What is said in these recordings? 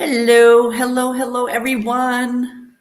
Hello, hello, hello, everyone.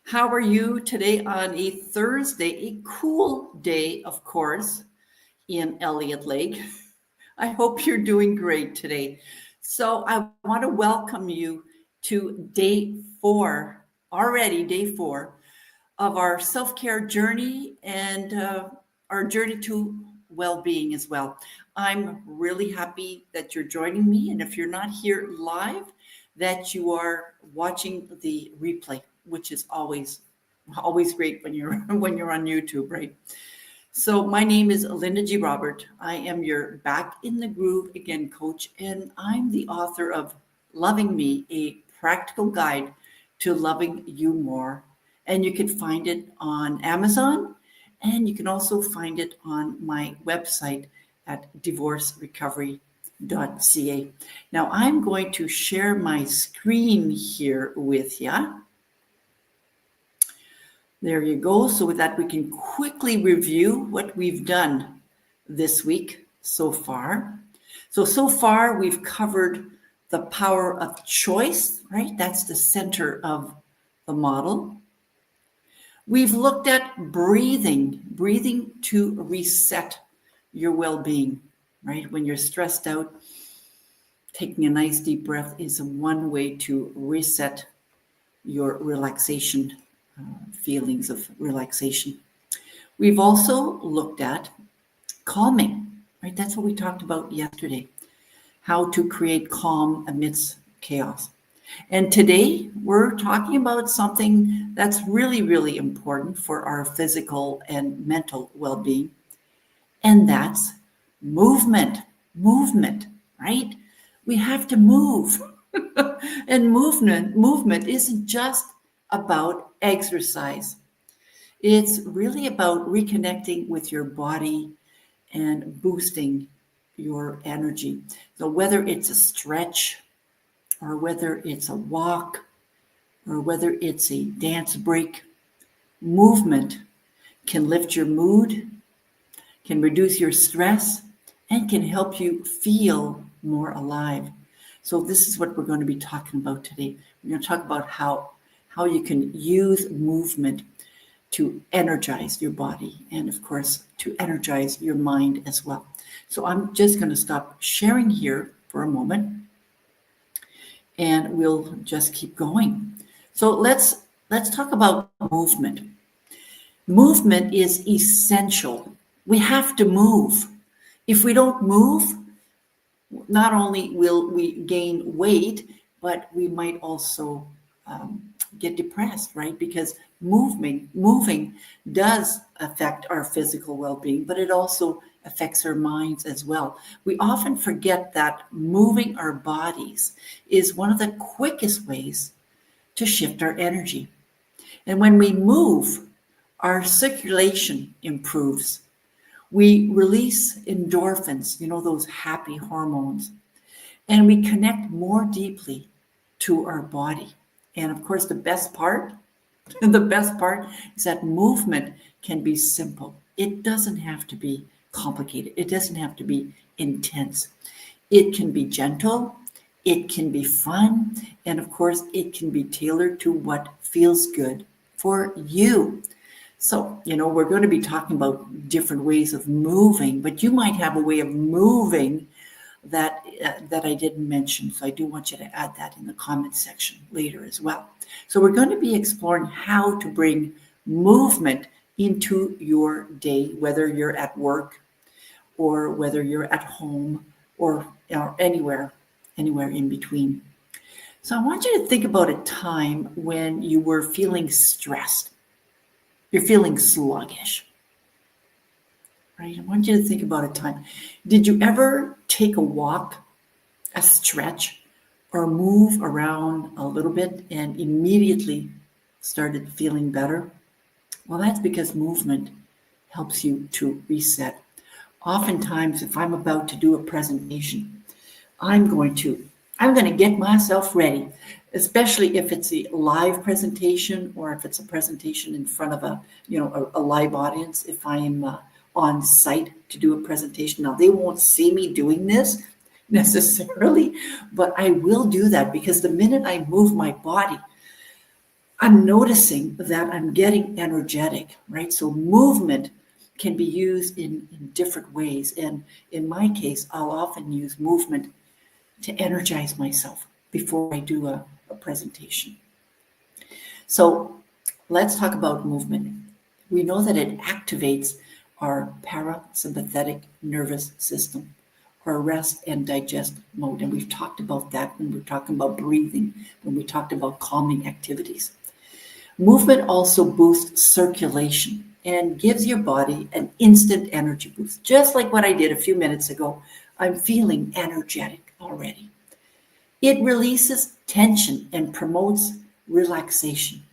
How are you today on a Thursday? A cool day, of course, in Elliott Lake. I hope you're doing great today. So, I want to welcome you to day four, already day four, of our self care journey and our journey to well being as well. I'm really happy that you're joining me. And if you're not here live, that you are watching the replay, which is always great when you're when you're on YouTube, right? So my name is Linda G. Robert. I am your Back in the Groove Again coach, and I'm the author of Loving Me, a practical guide to loving you more. And you can find it on Amazon, and you can also find it on my website at divorcerecovery.ca. Now I'm going to share my screen here with you. There you go. So with that, we can quickly review what we've done this week so far. So far, we've covered the power of choice, right? That's the center of the model. We've looked at breathing to reset your well-being, right? When you're stressed out, taking a nice deep breath is one way to reset your relaxation feelings of relaxation. We've also looked at calming, right? That's what we talked about yesterday, how to create calm amidst chaos. And today we're talking about something that's really, really important for our physical and mental well-being, and that's movement. Movement, right? We have to move. And movement isn't just about exercise. It's really about reconnecting with your body and boosting your energy. So whether it's a stretch or whether it's a walk or whether it's a dance break, movement can lift your mood, can reduce your stress, and can help you feel more alive. So this is what we're going to be talking about today. We're going to talk about how you can use movement to energize your body and, of course, to energize your mind as well. So I'm just going to stop sharing here for a moment, and we'll just keep going. So let's talk about movement. Movement is essential. We have to move. If we don't move, not only will we gain weight, but we might also get depressed, right? Because moving does affect our physical well-being, but it also affects our minds as well. We often forget that moving our bodies is one of the quickest ways to shift our energy. And when we move, our circulation improves. We release endorphins, those happy hormones, and we connect more deeply to our body. And of course, the best part is that movement can be simple. It doesn't have to be complicated. It doesn't have to be intense. It can be gentle. It can be fun. And of course, it can be tailored to what feels good for you. So, we're going to be talking about different ways of moving, but you might have a way of moving that I didn't mention. So I do want you to add that in the comment section later as well. So we're going to be exploring how to bring movement into your day, whether you're at work or whether you're at home or anywhere in between. So I want you to think about a time when you were feeling stressed. You're feeling sluggish, right? I want you to think about a time. Did you ever take a walk, a stretch, or move around a little bit and immediately started feeling better? Well, that's because movement helps you to reset. Oftentimes, if I'm about to do a presentation, I'm going to get myself ready, especially if it's a live presentation or if it's a presentation in front of a live audience. If I am on site to do a presentation, now they won't see me doing this. necessarily, but I will do that because the minute I move my body, I'm noticing that I'm getting energetic, right? So movement can be used in different ways. And in my case, I'll often use movement to energize myself before I do a presentation. So let's talk about movement. We know that it activates our parasympathetic nervous system, our rest and digest mode. And we've talked about that when we're talking about breathing, when we talked about calming activities. Movement also boosts circulation and gives your body an instant energy boost. Just like what I did a few minutes ago, I'm feeling energetic already. It releases tension and promotes relaxation.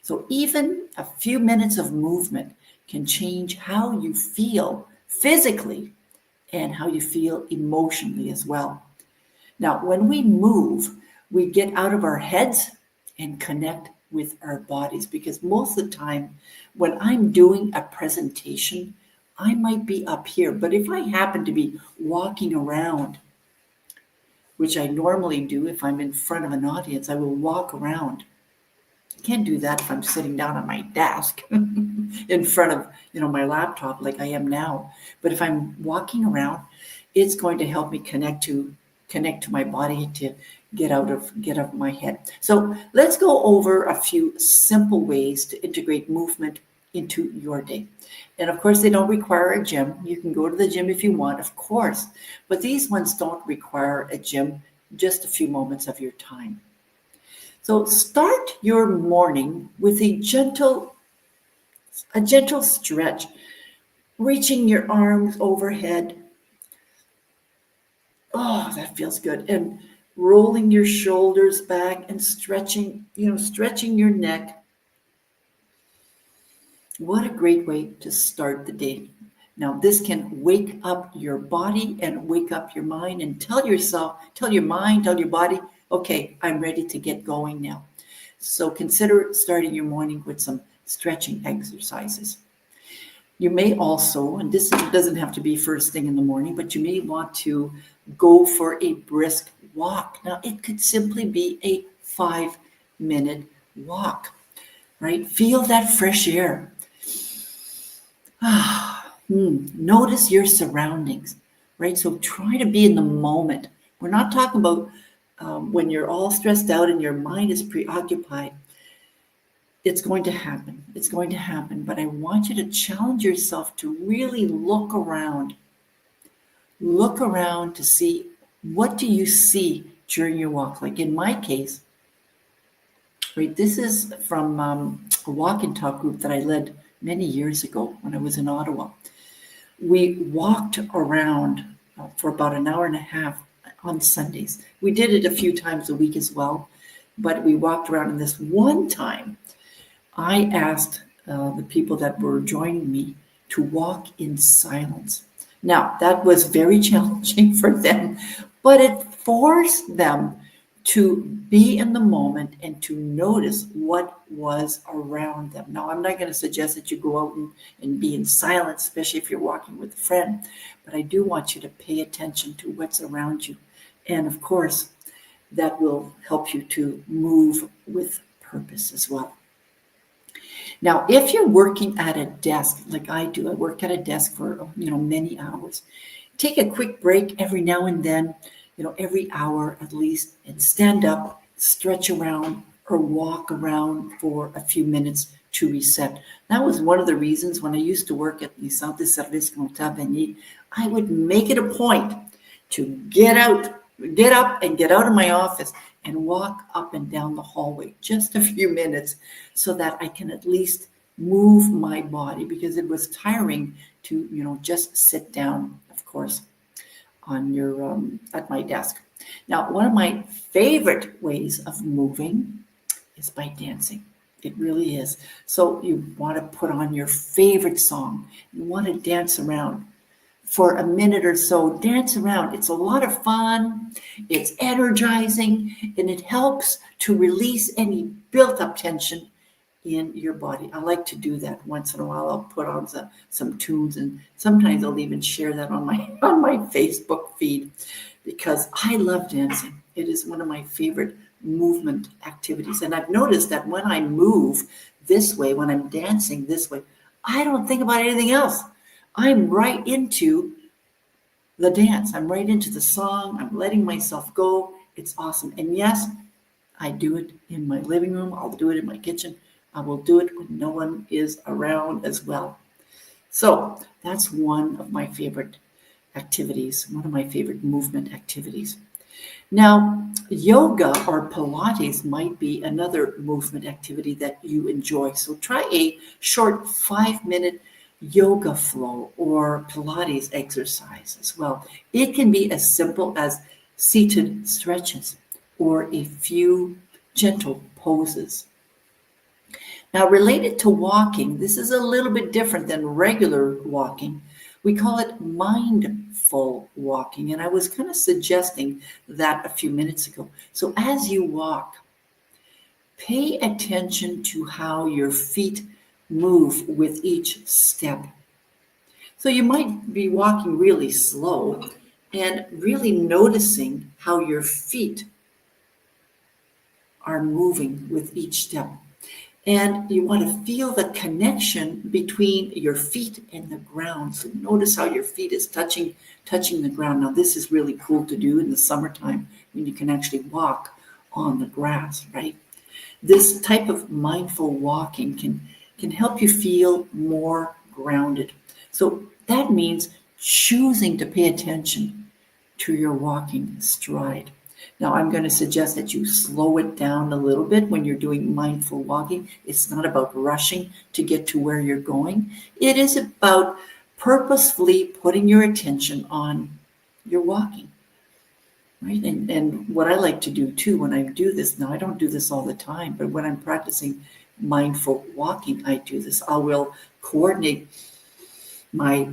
So even a few minutes of movement can change how you feel physically and how you feel emotionally as well. Now, when we move, we get out of our heads and connect with our bodies because most of the time when I'm doing a presentation, I might be up here, but if I happen to be walking around, which I normally do if I'm in front of an audience, I will walk around. I can't do that if I'm sitting down at my desk in front of, my laptop like I am now. But if I'm walking around, it's going to help me connect to my body to get out of my head. So let's go over a few simple ways to integrate movement into your day. And of course, they don't require a gym. You can go to the gym if you want, of course, but these ones don't require a gym, just a few moments of your time. So start your morning with a gentle stretch, reaching your arms overhead. Oh, that feels good. And rolling your shoulders back and stretching your neck. What a great way to start the day. Now, this can wake up your body and wake up your mind and tell your mind, tell your body, okay, I'm ready to get going now. So consider starting your morning with some stretching exercises. You may also, and this doesn't have to be first thing in the morning, but you may want to go for a brisk walk. Now, it could simply be a 5-minute walk, right? Feel that fresh air. Notice your surroundings, right? So try to be in the moment. We're not talking about when you're all stressed out and your mind is preoccupied. It's going to happen. It's going to happen. But I want you to challenge yourself to really look around. Look around to see, what do you see during your walk? Like in my case, right, this is from a walk and talk group that I led many years ago when I was in Ottawa. We walked around for about an hour and a half on Sundays. We did it a few times a week as well, but we walked around. And this one time, I asked the people that were joining me to walk in silence. Now, that was very challenging for them, but it forced them to be in the moment and to notice what was around them. Now, I'm not going to suggest that you go out and be in silence, especially if you're walking with a friend, but I do want you to pay attention to what's around you. And of course, that will help you to move with purpose as well. Now, if you're working at a desk, like I do, I work at a desk for, many hours. Take a quick break every now and then, every hour at least, and stand up, stretch around, or walk around for a few minutes to reset. That was one of the reasons when I used to work at the Centre de Service Comptable, I would make it a point to get up and get out of my office and walk up and down the hallway, just a few minutes, so that I can at least move my body, because it was tiring to, just sit down, of course, on your at my desk. Now, one of my favorite ways of moving is by dancing. It really is. So you want to put on your favorite song. You want to dance around for a minute or so. Dance around. It's a lot of fun. It's energizing, and it helps to release any built-up tension in your body. I like to do that once in a while. I'll put on some tunes, and sometimes I'll even share that on my Facebook feed. because I love dancing. It is one of my favorite movement activities. And I've noticed that when I move this way, when I'm dancing this way, I don't think about anything else. I'm right into the dance. I'm right into the song. I'm letting myself go. It's awesome. And yes, I do it in my living room. I'll do it in my kitchen. I will do it when no one is around as well. So that's one of my favorite activities, one of my favorite movement activities. Now, yoga or Pilates might be another movement activity that you enjoy. So try a short 5-minute yoga flow or Pilates exercise as well. It can be as simple as seated stretches or a few gentle poses. Now, related to walking, this is a little bit different than regular walking. We call it mindful walking, and I was kind of suggesting that a few minutes ago. So as you walk, pay attention to how your feet move with each step. So you might be walking really slow and really noticing how your feet are moving with each step. And you want to feel the connection between your feet and the ground. So notice how your feet is touching the ground. Now this is really cool to do in the summertime when you can actually walk on the grass, right? This type of mindful walking can help you feel more grounded. So that means choosing to pay attention to your walking stride. Now, I'm going to suggest that you slow it down a little bit when you're doing mindful walking. It's not about rushing to get to where you're going. It is about purposefully putting your attention on your walking, right? And what I like to do too when I do this, now I don't do this all the time, but when I'm practicing mindful walking, I do this. I will coordinate my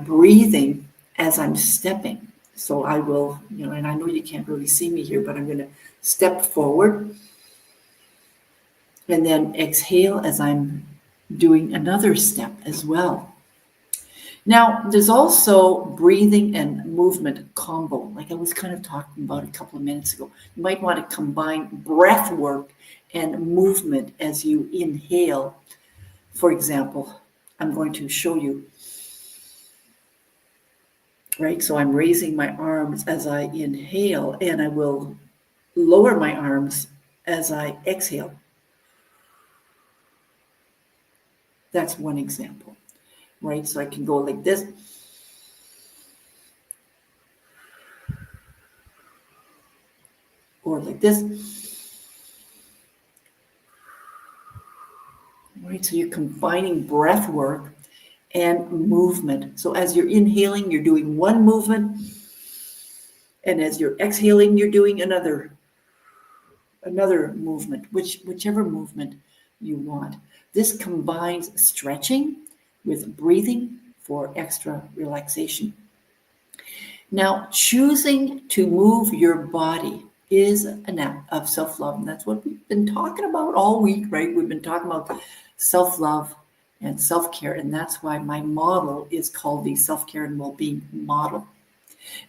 breathing as I'm stepping. So I will, and I know you can't really see me here, but I'm going to step forward and then exhale as I'm doing another step as well. Now, there's also breathing and movement combo, like I was kind of talking about a couple of minutes ago. You might want to combine breath work and movement as you inhale. For example, I'm going to show you. Right, so I'm raising my arms as I inhale, and I will lower my arms as I exhale. That's one example, right? So I can go like this. Or like this. Right, so you're combining breath work and movement. So as you're inhaling, you're doing one movement, and as you're exhaling, you're doing another movement, whichever movement you want. This combines stretching with breathing for extra relaxation. Now, choosing to move your body is an act of self-love, and that's what we've been talking about all week, right? We've been talking about self-love and self-care, and that's why my model is called the Self-Care and Wellbeing Model.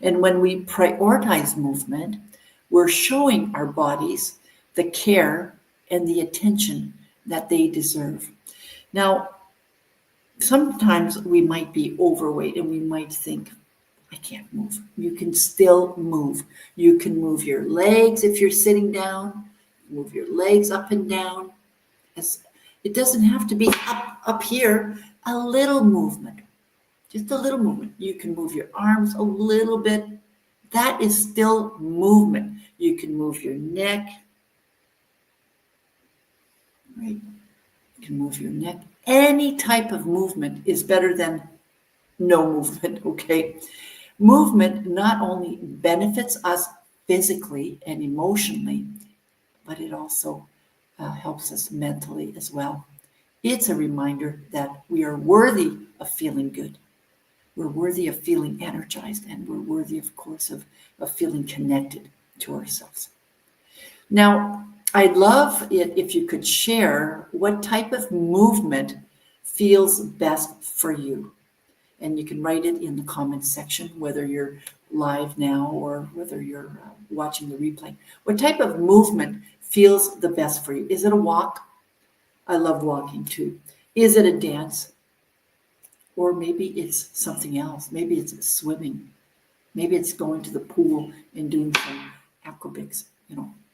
And when we prioritize movement, we're showing our bodies the care and the attention that they deserve. Now, sometimes we might be overweight and we might think, I can't move. You can still move. You can move your legs if you're sitting down, move your legs up and down. It doesn't have to be up here, a little movement, just a little movement. You can move your arms a little bit. That is still movement. You can move your neck. Right? You can move your neck. Any type of movement is better than no movement, okay? Movement not only benefits us physically and emotionally, but it also helps us mentally as well. It's a reminder that we are worthy of feeling good. We're worthy of feeling energized, and we're worthy, of course, of feeling connected to ourselves. Now, I'd love it if you could share what type of movement feels best for you. And you can write it in the comments section, whether you're live now or whether you're watching the replay. What type of movement feels the best for you? Is it a walk? I love walking too. Is it a dance? Or maybe it's something else. Maybe it's swimming. Maybe it's going to the pool and doing some aquabics,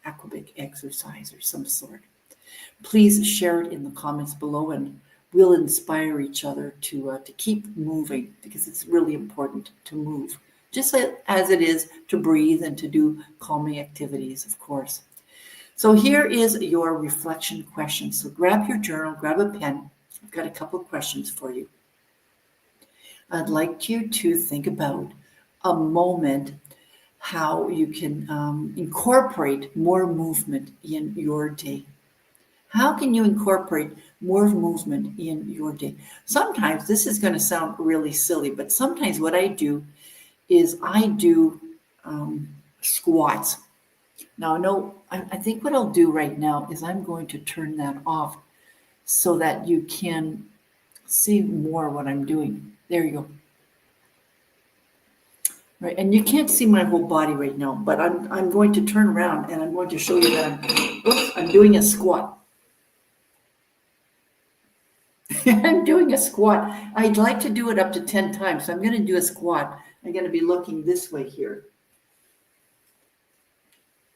aquabic exercise or some sort. Please share it in the comments below, and we'll inspire each other to keep moving, because it's really important to move, just as it is to breathe and to do calming activities, of course. So here is your reflection question. So grab your journal, grab a pen. I've got a couple of questions for you. I'd like you to think about a moment how you can incorporate more movement in your day. How can you incorporate more movement in your day? Sometimes, this is going to sound really silly, but sometimes what I do is I do squats. Now, no, I think what I'll do right now is I'm going to turn that off so that you can see more what I'm doing. There you go. Right, and you can't see my whole body right now, but I'm going to turn around and I'm going to show you that I'm doing a squat. I'm doing a squat. I'd like to do it up to 10 times. So I'm going to do a squat. I'm going to be looking this way here.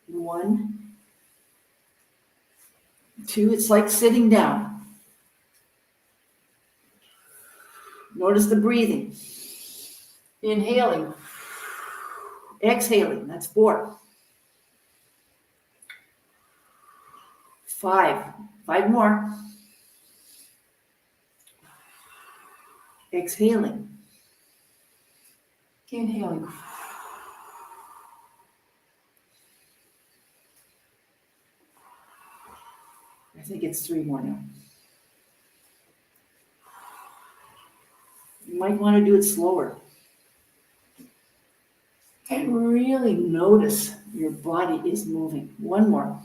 1, 2. It's like sitting down. Notice the breathing. Inhaling. Exhaling. That's 4. 5. 5 more. Exhaling. Inhaling. I think it's 3 more now. You might want to do it slower. And really notice your body is moving. 1 more.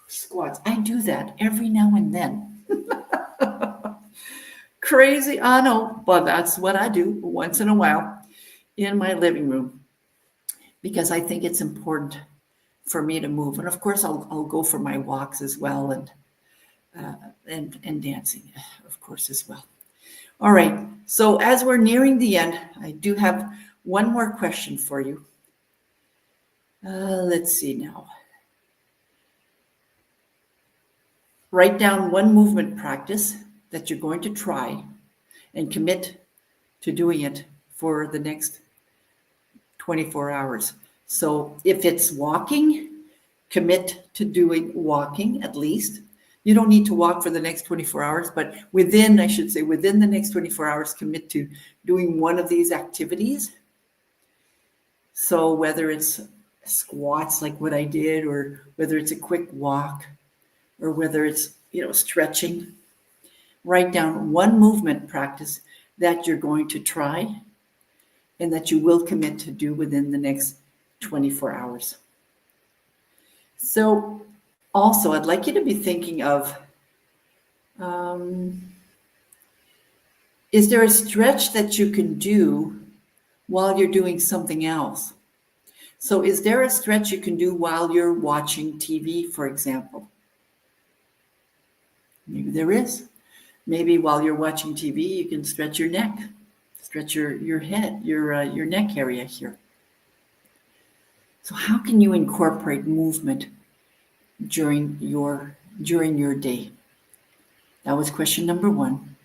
Squats. I do that every now and then. Crazy, I know, but that's what I do once in a while in my living room, because I think it's important for me to move. And of course, I'll go for my walks as well, and dancing, of course, as well. All right. So as we're nearing the end, I do have one more question for you. Let's see now. Write down one movement practice that you're going to try and commit to doing it for the next 24 hours. So if it's walking, commit to doing walking at least. You don't need to walk for the next 24 hours, but within the next 24 hours, commit to doing one of these activities. So whether it's squats like what I did, or whether it's a quick walk, or whether it's, stretching, write down one movement practice that you're going to try and that you will commit to do within the next 24 hours. So also, I'd like you to be thinking of, is there a stretch that you can do while you're doing something else? So is there a stretch you can do while you're watching TV, for example? Maybe there is. Maybe while you're watching TV, you can stretch your neck, stretch your head, your neck area here. So how can you incorporate movement during your day? That was question number 1.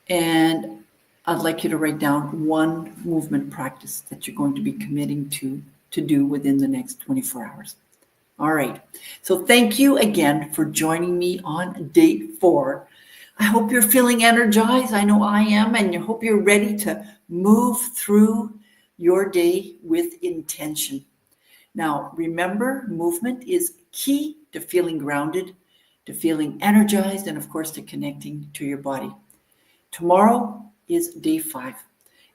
And I'd like you to write down one movement practice that you're going to be committing to do within the next 24 hours. All right. So thank you again for joining me on day 4. I hope you're feeling energized. I know I am, and I hope you're ready to move through your day with intention. Now, remember, movement is key to feeling grounded, to feeling energized, and of course, to connecting to your body. Tomorrow is day 5,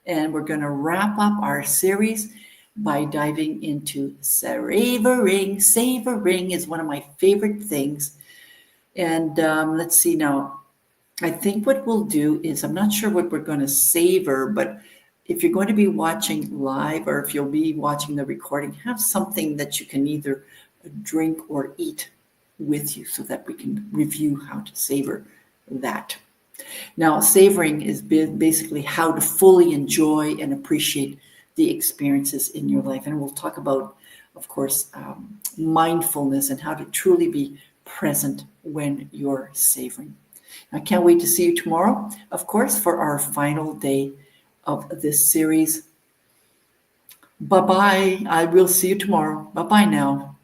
and we're going to wrap up our series by diving into savoring. Savoring is one of my favorite things. And let's see now. I think what we'll do is, I'm not sure what we're going to savor, but if you're going to be watching live or if you'll be watching the recording, have something that you can either drink or eat with you so that we can review how to savor that. Now, savoring is basically how to fully enjoy and appreciate the experiences in your life. And we'll talk about, of course, mindfulness and how to truly be present when you're savoring. I can't wait to see you tomorrow, of course, for our final day of this series. Bye-bye. I will see you tomorrow. Bye-bye now.